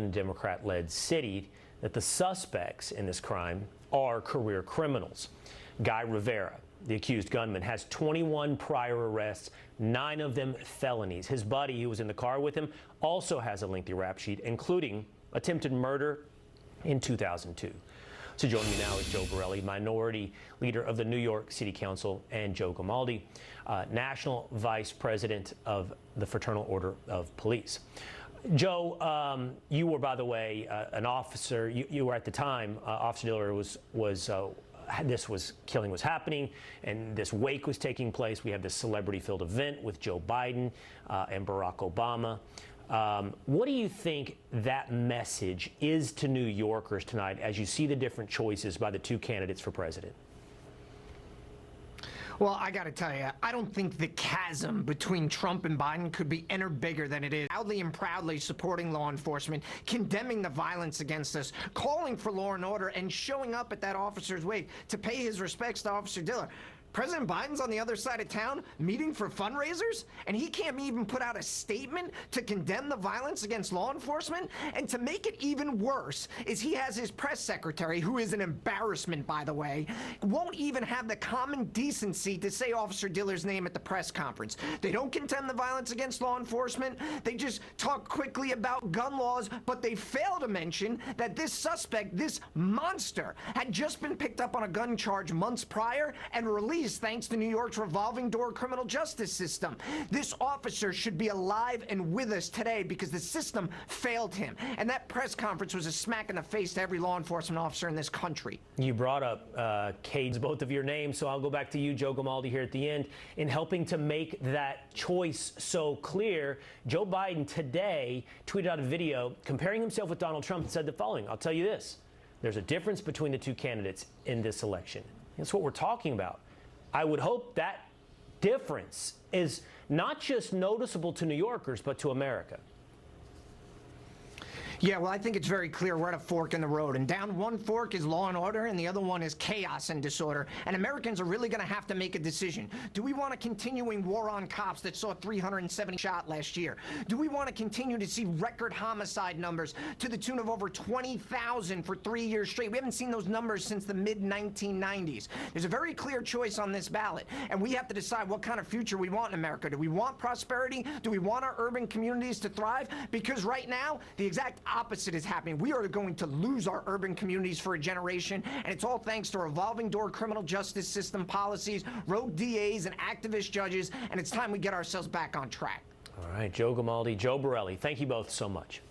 Democrat-led city that the suspects in this crime are career criminals. Guy Rivera, the accused gunman, has 21 prior arrests, 9 of them felonies. His buddy, who was in the car with him, also has a lengthy rap sheet, including attempted murder in 2002. So joining me now is Joe Borelli, minority leader of the New York City Council, and Joe Gamaldi, national vice president of the Fraternal Order of Police. Joe, you were, by the way, an officer. You were at the time. Officer Diller killing was happening, and this wake was taking place. We have this celebrity-filled event with Joe Biden and Barack Obama. What do you think that message is to New Yorkers tonight as you see the different choices by the two candidates for president? Well, I got to tell you, I don't think the chasm between Trump and Biden could be any bigger than it is. Loudly and proudly supporting law enforcement, condemning the violence against us, calling for law and order, and showing up at that officer's wake to pay his respects to Officer Diller. President Biden's on the other side of town meeting for fundraisers, and he can't even put out a statement to condemn the violence against law enforcement. And to make it even worse is he has his press secretary, who is an embarrassment, by the way, won't even have the common decency to say Officer Diller's name at the press conference. They don't condemn the violence against law enforcement. They just talk quickly about gun laws, but they fail to mention that this suspect, this monster, had just been picked up on a gun charge months prior and released thanks to New York's revolving door criminal justice system. This officer should be alive and with us today because the system failed him. And that press conference was a smack in the face to every law enforcement officer in this country. You brought up Cade's, both of your names, so I'll go back to you, Joe Gamaldi, here at the end. In helping to make that choice so clear, Joe Biden today tweeted out a video comparing himself with Donald Trump and said the following. I'll tell you this. There's a difference between the two candidates in this election. That's what we're talking about. I would hope that difference is not just noticeable to New Yorkers, but to America. Yeah, well, I think it's very clear we're at a fork in the road. And down one fork is law and order, and the other one is chaos and disorder. And Americans are really going to have to make a decision. Do we want a continuing war on cops that saw 370 shot last year? Do we want to continue to see record homicide numbers to the tune of over 20,000 for 3 years straight? We haven't seen those numbers since the mid-1990s. There's a very clear choice on this ballot, and we have to decide what kind of future we want in America. Do we want prosperity? Do we want our urban communities to thrive? Because right now, the exact opposite is happening. We are going to lose our urban communities for a generation, and it's all thanks to revolving door criminal justice system policies, rogue DAs, and activist judges, and it's time we get ourselves back on track. All right, Joe Gamaldi, Joe Borelli, thank you both so much.